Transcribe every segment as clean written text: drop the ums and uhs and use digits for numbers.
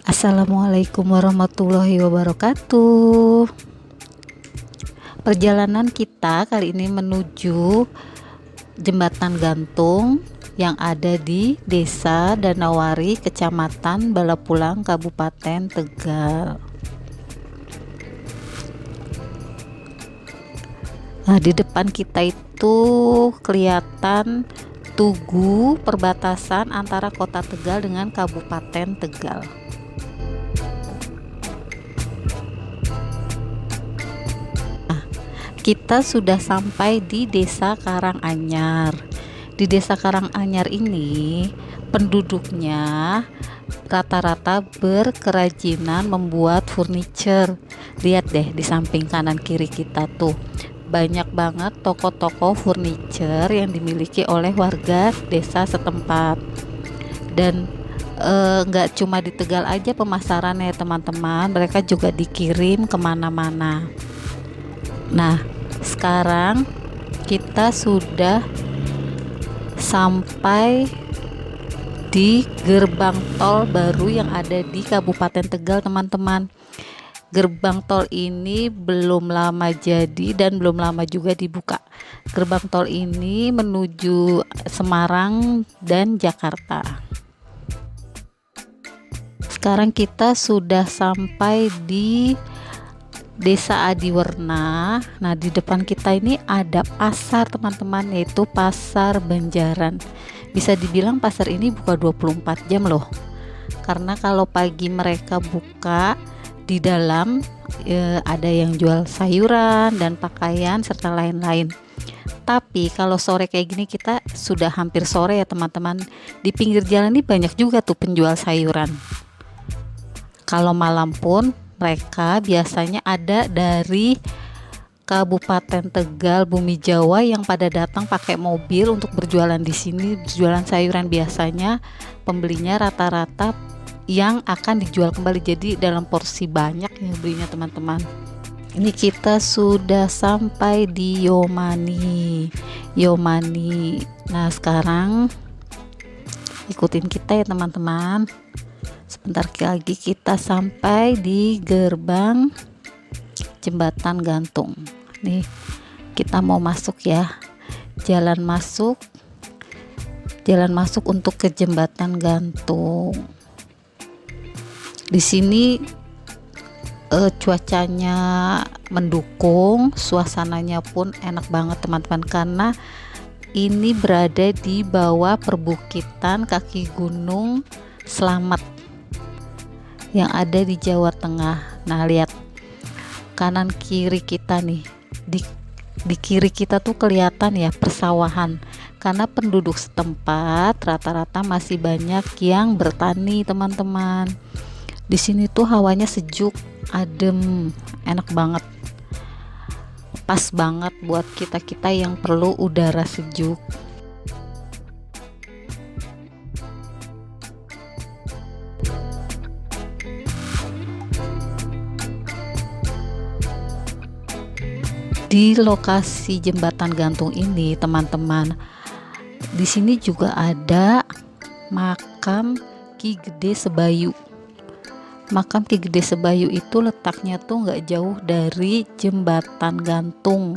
Assalamualaikum warahmatullahi wabarakatuh. Perjalanan kita kali ini menuju jembatan gantung yang ada di Desa Danauwari, Kecamatan Balapulang, Kabupaten Tegal. Nah, di depan kita itu kelihatan tugu perbatasan antara Kota Tegal dengan Kabupaten Tegal. Kita sudah sampai di Desa Karanganyar. Di Desa Karanganyar ini penduduknya rata-rata berkerajinan membuat furniture. Lihat deh di samping kanan kiri kita tuh, banyak banget toko-toko furniture yang dimiliki oleh warga desa setempat. Dan nggak cuma di Tegal aja pemasarannya teman-teman, mereka juga dikirim kemana-mana. Nah, sekarang kita sudah sampai di gerbang tol baru yang ada di Kabupaten Tegal, teman-teman. Gerbang tol ini belum lama jadi dan belum lama juga dibuka. Gerbang tol ini menuju Semarang dan Jakarta. Sekarang kita sudah sampai di Desa Adiwerna. Nah, di depan kita ini ada pasar teman-teman, yaitu Pasar Banjaran. Bisa dibilang pasar ini buka 24 jam loh, karena kalau pagi mereka buka, di dalam ada yang jual sayuran dan pakaian serta lain-lain. Tapi kalau sore kayak gini, kita sudah hampir sore ya teman-teman, di pinggir jalan ini banyak juga tuh penjual sayuran. Kalau malam pun mereka biasanya ada dari Kabupaten Tegal, Bumi Jawa yang pada datang pakai mobil untuk berjualan di sini, berjualan sayuran. Biasanya pembelinya rata-rata yang akan dijual kembali, jadi dalam porsi banyak ya belinya teman-teman. Ini kita sudah sampai di Yomani. Nah, sekarang ikutin kita ya teman-teman. Sebentar lagi kita sampai di gerbang jembatan gantung. Nih, kita mau masuk ya. Jalan masuk untuk ke jembatan gantung. Di sini cuacanya mendukung, suasananya pun enak banget teman-teman, karena ini berada di bawah perbukitan kaki Gunung Slamet yang ada di Jawa Tengah. Nah, lihat kanan kiri kita nih, di kiri kita tuh kelihatan ya persawahan, karena penduduk setempat rata-rata masih banyak yang bertani teman-teman. Di sini tuh hawanya sejuk, adem, enak banget, pas banget buat kita yang perlu udara sejuk. Di lokasi jembatan gantung ini teman-teman, di sini juga ada makam Ki Gede Sebayu. Makam Ki Gede Sebayu itu letaknya tuh nggak jauh dari jembatan gantung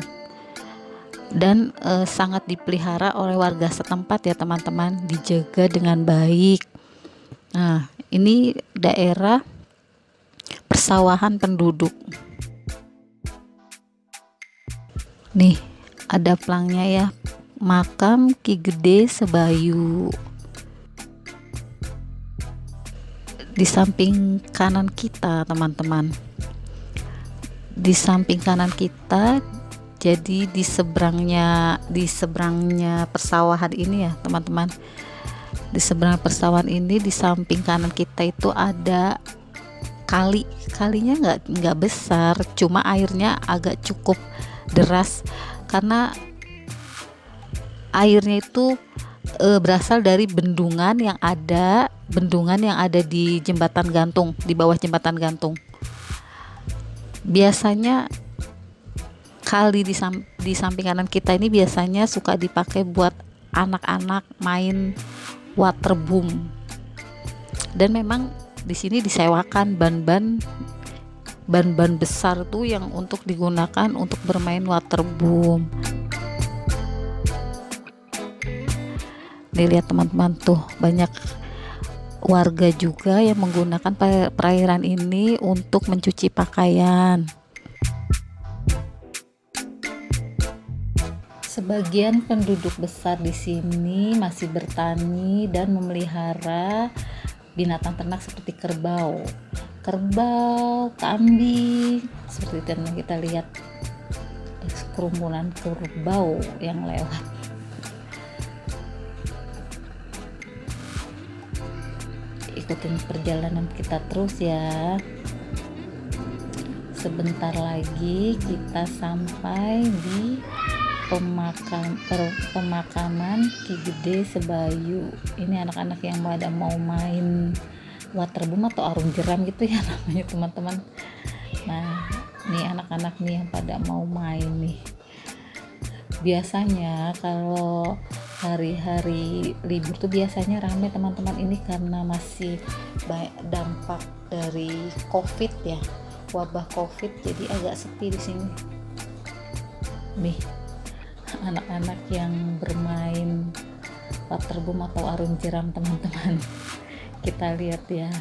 dan sangat dipelihara oleh warga setempat ya teman-teman, dijaga dengan baik. Nah, ini daerah persawahan penduduk. Nih, ada pelangnya ya, makam Ki Gede Sebayu. Di samping kanan kita teman-teman, di samping kanan kita, jadi di seberangnya persawahan ini ya teman-teman, di seberang persawahan ini, di samping kanan kita itu ada kalinya nggak besar, cuma airnya agak cukup deras, karena airnya itu berasal dari bendungan yang ada di jembatan gantung, di bawah jembatan gantung. Biasanya kali di samping kanan kita ini biasanya suka dipakai buat anak-anak main waterboom. Dan memang di sini disewakan ban-ban besar tuh yang untuk digunakan untuk bermain waterboom. Nih lihat teman-teman, tuh banyak warga juga yang menggunakan perairan ini untuk mencuci pakaian. Sebagian penduduk besar di sini masih bertani dan memelihara binatang ternak seperti kerbau, kambing, seperti itu yang kita lihat, kerumunan kerbau yang lewat. Ikutin perjalanan kita terus ya. Sebentar lagi kita sampai di pemakaman Ki Gede Sebayu. Ini anak-anak yang mau main waterboom atau arung jeram gitu ya namanya teman-teman. Nah, nih anak-anak nih yang pada mau main nih. Biasanya kalau hari-hari libur tuh biasanya ramai teman-teman, ini karena masih banyak dampak dari COVID ya, wabah COVID, jadi agak sepi di sini. Nih anak-anak yang bermain waterboom atau arung jeram teman-teman, kita lihat ya.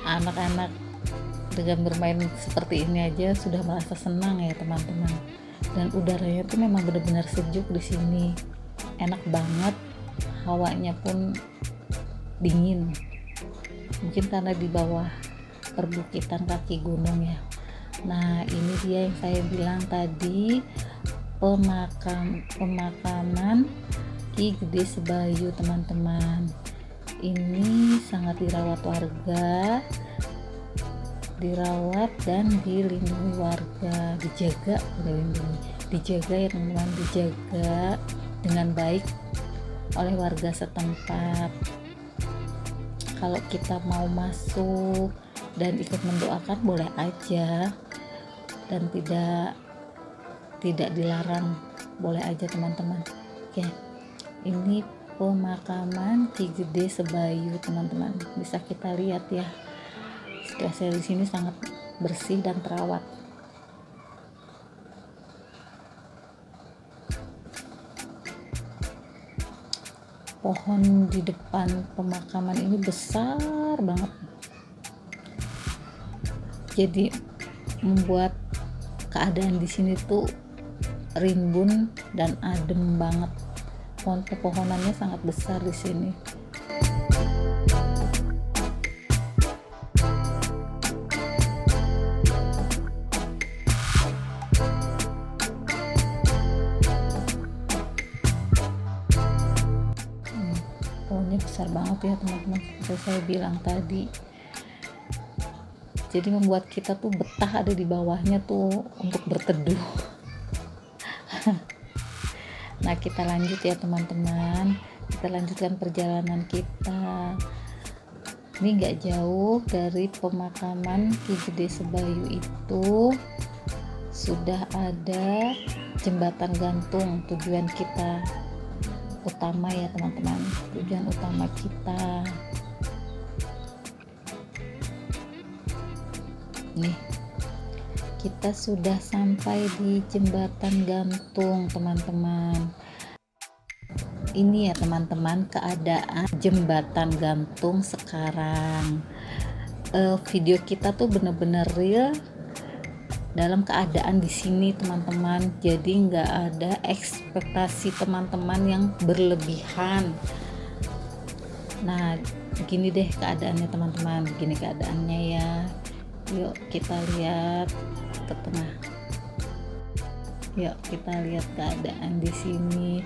Anak-anak dengan bermain seperti ini aja sudah merasa senang ya teman-teman, dan udaranya tuh memang benar-benar sejuk di sini, enak banget, hawanya pun dingin, mungkin karena di bawah perbukitan kaki gunung ya. Nah, ini dia yang saya bilang tadi, pemakaman Ki Gede Sebayu teman-teman. Ini sangat dirawat warga, dirawat dan dilindungi warga, dijaga ya teman-teman, dijaga dengan baik oleh warga setempat. Kalau kita mau masuk dan ikut mendoakan boleh aja, dan tidak dilarang, boleh aja teman-teman. Oke, ini pemakaman Ki Gede Sebayu teman-teman, bisa kita lihat ya, situasi di sini sangat bersih dan terawat. Pohon di depan pemakaman ini besar banget, jadi membuat keadaan di sini tuh rimbun dan adem banget. Pepohonannya sangat besar di sini. Pohonnya besar banget ya teman-teman, seperti saya bilang tadi. Jadi membuat kita tuh betah ada di bawahnya tuh untuk berteduh. Nah, kita lanjut ya teman-teman, kita lanjutkan perjalanan kita. Ini nggak jauh dari pemakaman Ki Gede Sebayu itu sudah ada jembatan gantung, tujuan kita utama ya teman-teman, tujuan utama kita. Nih, kita sudah sampai di jembatan gantung teman-teman. Ini ya teman-teman keadaan jembatan gantung sekarang. Video kita tuh bener-bener real dalam keadaan di sini teman-teman, jadi nggak ada ekspektasi teman-teman yang berlebihan. Nah, gini deh keadaannya teman-teman, gini keadaannya ya. Yuk kita lihat ke tengah. Yuk kita lihat keadaan di sini.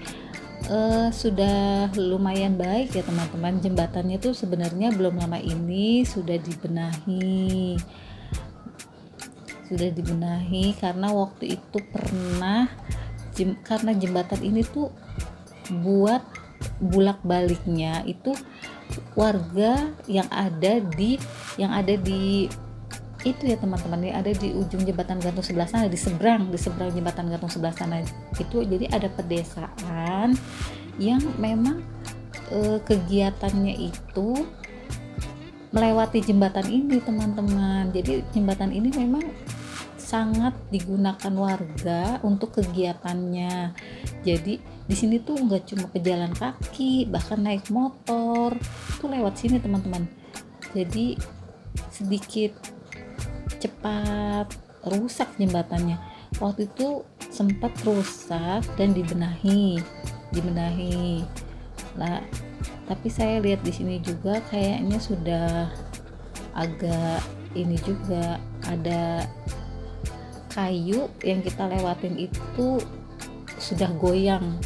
Sudah lumayan baik ya teman-teman. Jembatannya tuh sebenarnya belum lama ini sudah dibenahi, sudah dibenahi karena waktu itu pernah karena jembatan ini tuh buat bulak baliknya itu warga yang ada di itu ya teman-teman, yang ada di ujung jembatan gantung sebelah sana, di seberang jembatan gantung sebelah sana itu. Jadi ada pedesaan yang memang kegiatannya itu melewati jembatan ini teman-teman. Jadi jembatan ini memang sangat digunakan warga untuk kegiatannya. Jadi di sini tuh nggak cuma pejalan kaki, bahkan naik motor itu lewat sini teman-teman. Jadi sedikit cepat rusak jembatannya. Waktu itu sempat rusak dan dibenahi. Nah, tapi saya lihat di sini juga kayaknya sudah agak ini juga, ada kayu yang kita lewatin itu sudah goyang,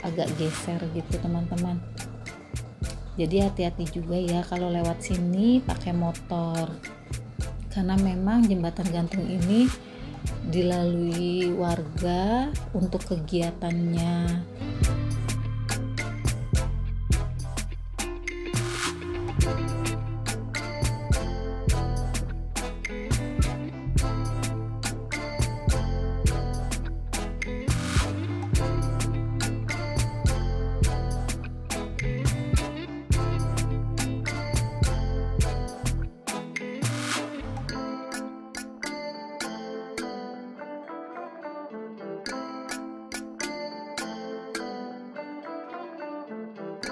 agak geser gitu teman-teman. Jadi hati-hati juga ya kalau lewat sini pakai motor, karena memang jembatan gantung ini dilalui warga untuk kegiatannya.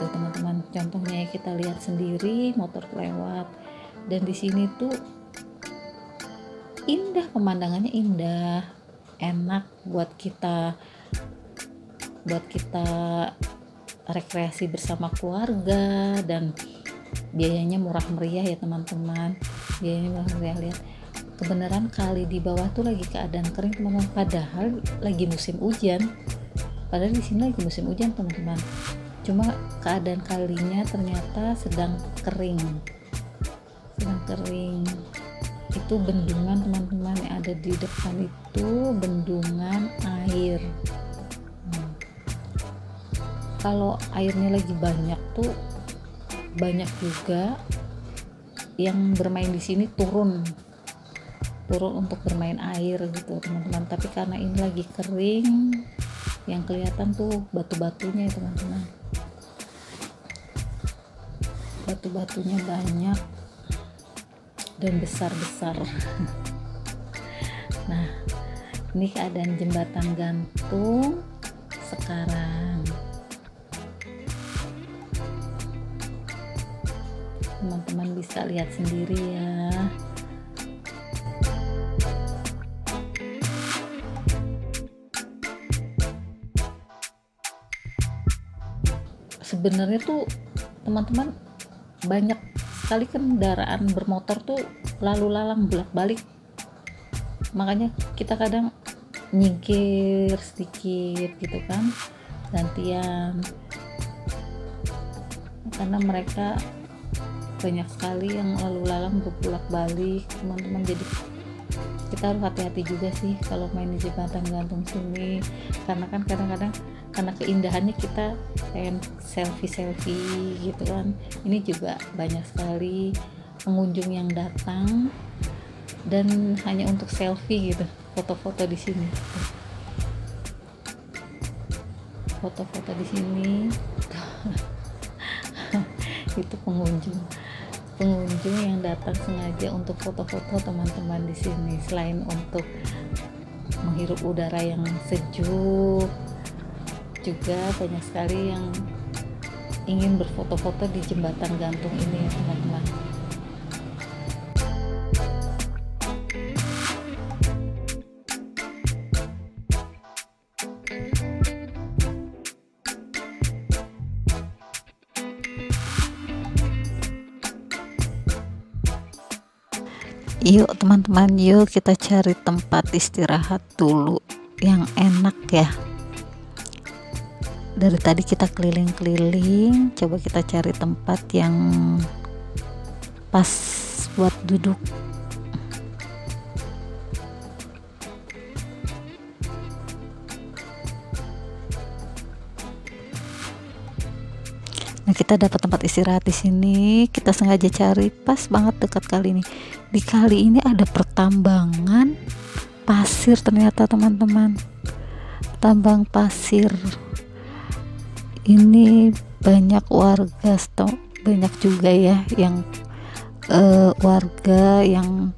Tuh teman-teman, contohnya kita lihat sendiri motor lewat, dan di sini tuh indah, pemandangannya indah, enak buat kita rekreasi bersama keluarga, dan biayanya murah meriah ya teman-teman. Biayanya murah meriah. Lihat, kebenaran kali di bawah tuh lagi keadaan kering teman-teman, padahal lagi musim hujan. Padahal di sini lagi musim hujan teman-teman. Cuma keadaan kalinya ternyata sedang kering. Itu bendungan teman-teman, yang ada di depan itu bendungan air. Kalau airnya lagi banyak tuh banyak juga yang bermain di sini, turun untuk bermain air gitu teman-teman. Tapi karena ini lagi kering, yang kelihatan tuh batu-batunya ya teman-teman. Batu-batunya banyak dan besar-besar. Nah, ini keadaan jembatan gantung sekarang. Teman-teman bisa lihat sendiri ya. Sebenarnya tuh teman-teman, banyak sekali kendaraan bermotor tuh lalu lalang bolak-balik, makanya kita kadang nyingkir sedikit gitu kan, gantian, karena mereka banyak sekali yang lalu lalang berbolak-balik teman-teman. Jadi kita harus hati-hati juga sih kalau main di jembatan gantung sini, karena kan kadang-kadang karena keindahannya kita pengen selfie gitu kan. Ini juga banyak sekali pengunjung yang datang dan hanya untuk selfie gitu, foto-foto di sini. Foto-foto di sini. Itu pengunjung yang datang sengaja untuk foto-foto teman-teman di sini. Selain untuk menghirup udara yang sejuk, juga banyak sekali yang ingin berfoto-foto di jembatan gantung ini ya teman-teman. Yuk teman-teman, yuk kita cari tempat istirahat dulu yang enak ya. Dari tadi kita keliling-keliling, coba kita cari tempat yang pas buat duduk. Nah, kita dapat tempat istirahat di sini. Kita sengaja cari pas banget dekat kali ini. Di kali ini ada pertambangan pasir ternyata teman-teman. Tambang pasir. Ini banyak warga, banyak juga ya yang warga yang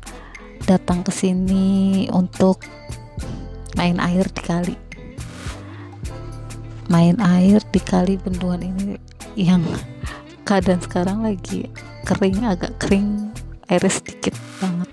datang ke sini untuk main air di kali. Main air di kali bendungan ini yang keadaan sekarang lagi kering, agak kering, airnya sedikit banget.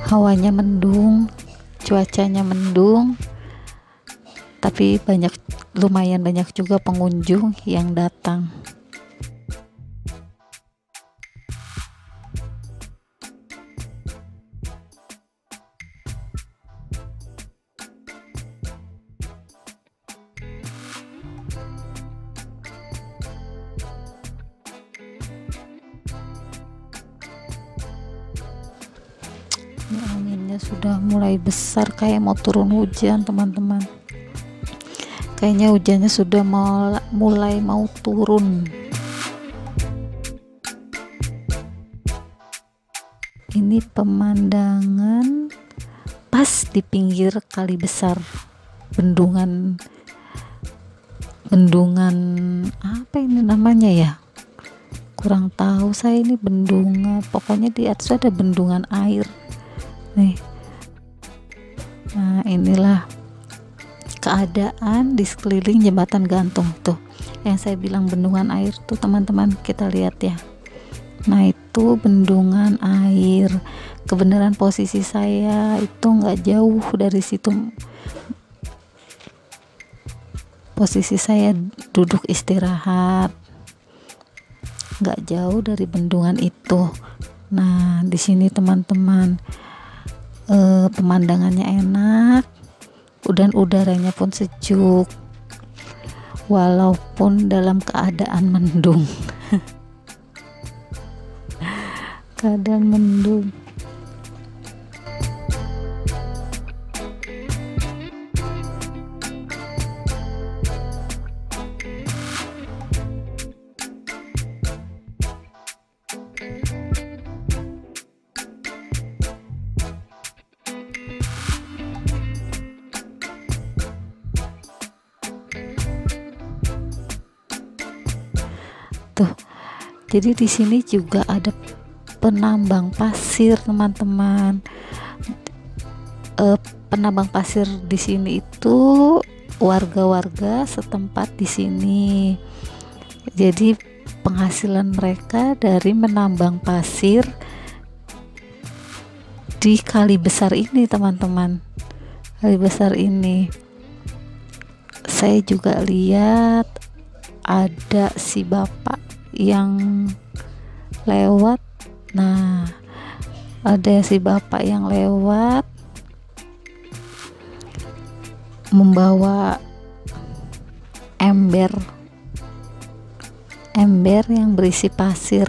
Hawanya mendung, cuacanya mendung, tapi lumayan banyak juga pengunjung yang datang. Ini anginnya sudah mulai besar, kayak mau turun hujan teman-teman. Kayaknya hujannya sudah mulai mau turun. Ini pemandangan pas di pinggir kali besar, bendungan apa ini namanya ya, kurang tahu saya. Ini bendungan, pokoknya di atas ada bendungan air nih. Nah, inilah keadaan di sekeliling jembatan gantung tuh yang saya bilang bendungan air tuh teman-teman. Kita lihat ya, nah itu bendungan air. Kebenaran posisi saya itu nggak jauh dari situ, posisi saya duduk istirahat nggak jauh dari bendungan itu. Nah, di sini teman-teman, pemandangannya enak, dan udaranya pun sejuk walaupun dalam keadaan mendung. Keadaan mendung. Tuh, jadi di sini juga ada penambang pasir teman-teman. Penambang pasir di sini itu warga-warga setempat di sini. Jadi penghasilan mereka dari menambang pasir di kali besar ini teman-teman. Kali besar ini saya juga lihat ada si bapak yang lewat. Nah, ada si bapak yang lewat membawa ember yang berisi pasir.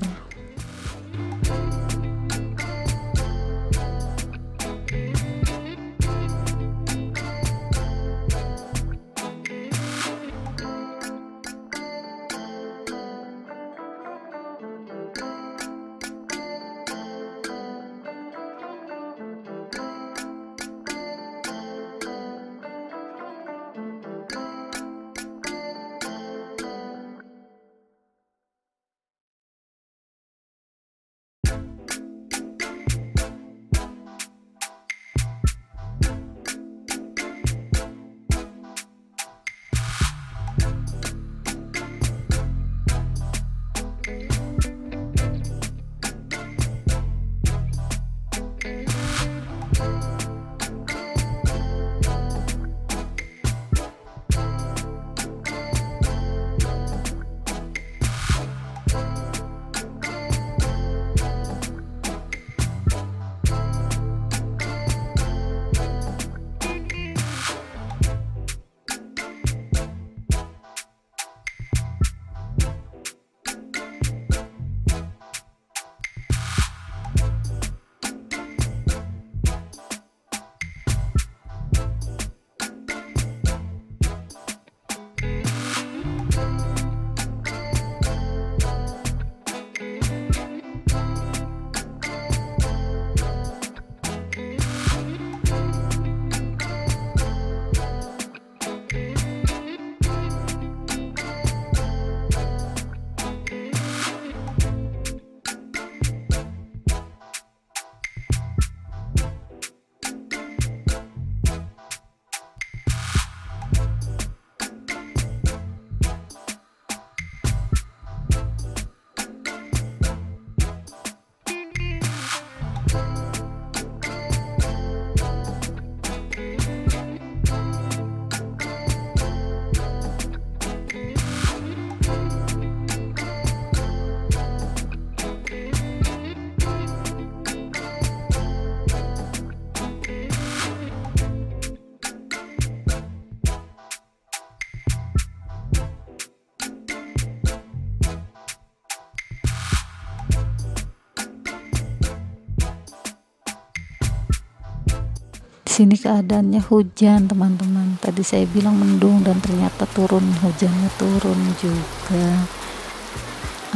sini keadaannya hujan teman-teman. Tadi saya bilang mendung dan ternyata hujannya turun juga.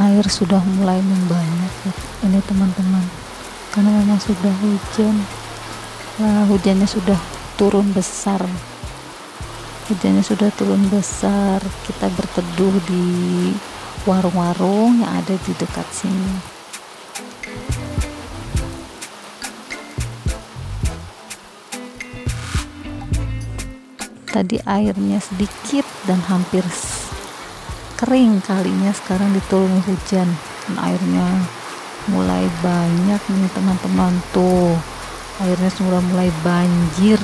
Air sudah mulai membanyak ini teman-teman, karena memang sudah hujan. Wah, hujannya sudah turun besar. Kita berteduh di warung-warung yang ada di dekat sini. Tadi airnya sedikit dan hampir kering, kalinya sekarang dituruni hujan dan airnya mulai banyak nih teman-teman. Tuh, airnya sudah mulai banjir.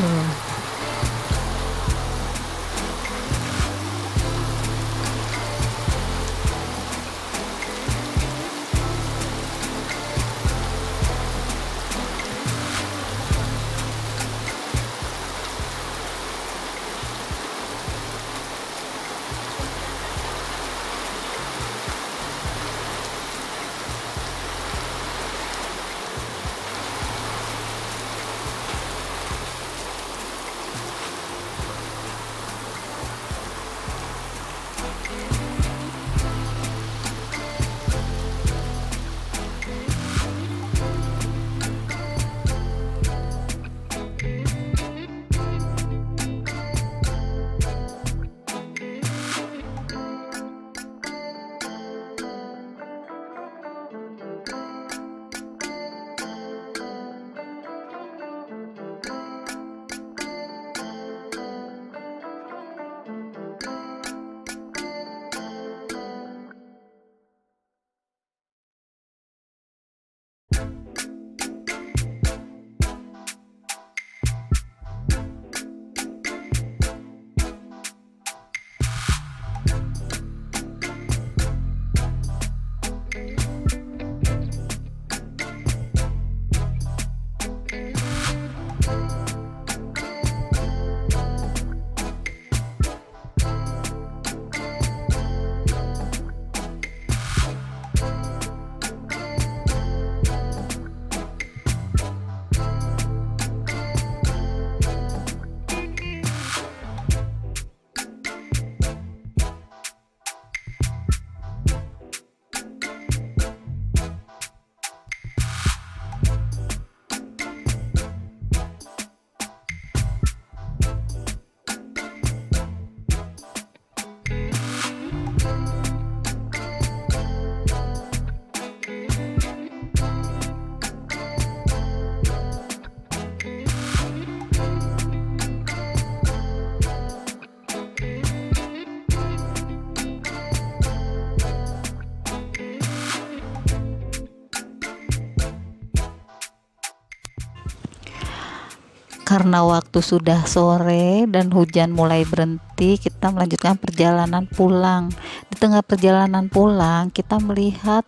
Karena waktu sudah sore dan hujan mulai berhenti, kita melanjutkan perjalanan pulang. Di tengah perjalanan pulang, kita melihat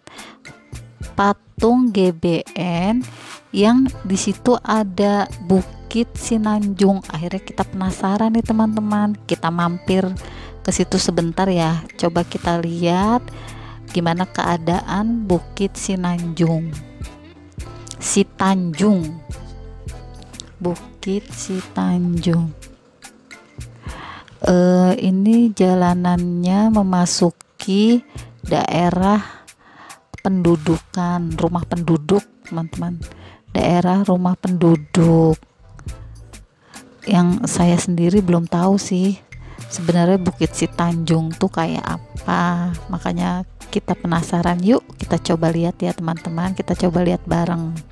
patung GBN yang di situ ada Bukit Sinanjung. Akhirnya kita penasaran nih teman-teman, kita mampir ke situ sebentar ya. Coba kita lihat gimana keadaan Bukit Sinanjung. Bukit Sitanjung. Ini jalanannya memasuki daerah pendudukan, rumah penduduk teman-teman. Daerah rumah penduduk yang saya sendiri belum tahu sih sebenarnya Bukit Sitanjung tuh kayak apa. Makanya kita penasaran, yuk kita coba lihat ya teman-teman, kita coba lihat bareng.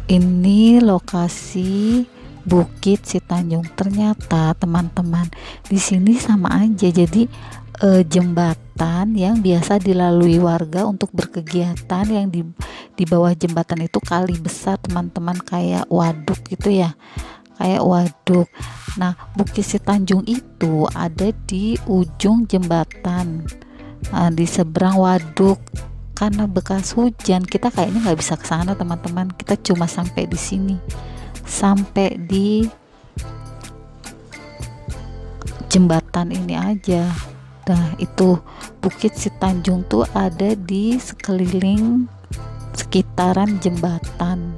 Ini lokasi Bukit Sitanjung. Ternyata teman-teman, di sini sama aja. Jadi jembatan yang biasa dilalui warga untuk berkegiatan, yang di bawah jembatan itu kali besar teman-teman, kayak waduk gitu ya, kayak waduk. Nah, Bukit Sitanjung itu ada di ujung jembatan, di seberang waduk. Karena bekas hujan, kita kayaknya nggak bisa ke sana teman-teman. Kita cuma sampai di sini, sampai di jembatan ini aja. Nah, itu Bukit Sitanjung tuh ada di sekeliling sekitaran jembatan.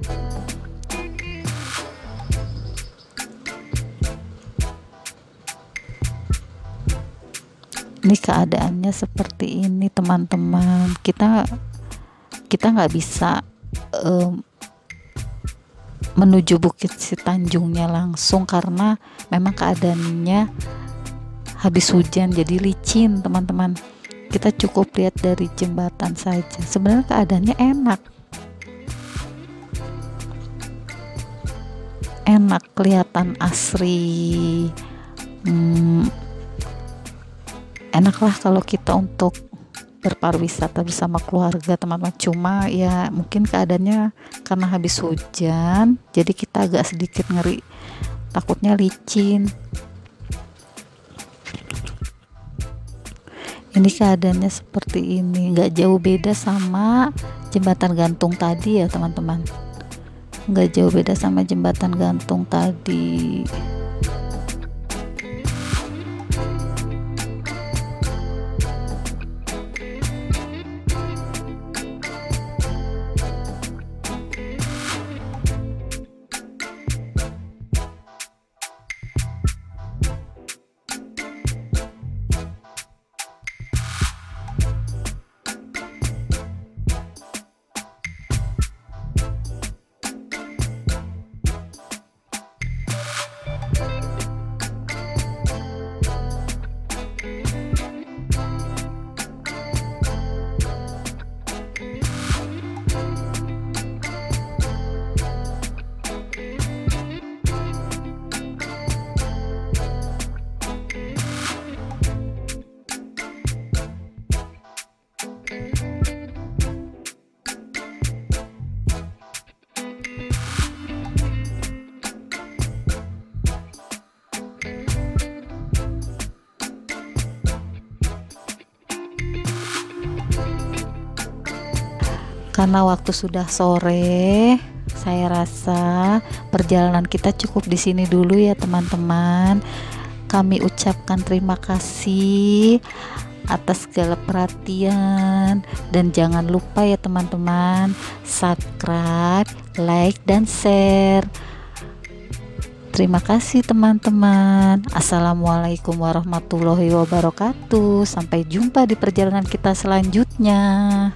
Ini keadaannya seperti ini teman-teman. Kita nggak bisa menuju Bukit Sitanjungnya langsung karena memang keadaannya habis hujan, jadi licin teman-teman. Kita cukup lihat dari jembatan saja. Sebenarnya keadaannya enak, kelihatan asri. Enak lah kalau kita untuk berpariwisata bersama keluarga teman-teman. Cuma ya mungkin keadaannya karena habis hujan, jadi kita agak sedikit ngeri, takutnya licin. Ini keadaannya seperti ini, nggak jauh beda sama jembatan gantung tadi ya teman-teman, nggak jauh beda sama jembatan gantung tadi. Karena waktu sudah sore, saya rasa perjalanan kita cukup di sini dulu ya teman-teman. Kami ucapkan terima kasih atas segala perhatian, dan jangan lupa ya teman-teman, subscribe, like, dan share. Terima kasih teman-teman. Assalamualaikum warahmatullahi wabarakatuh. Sampai jumpa di perjalanan kita selanjutnya.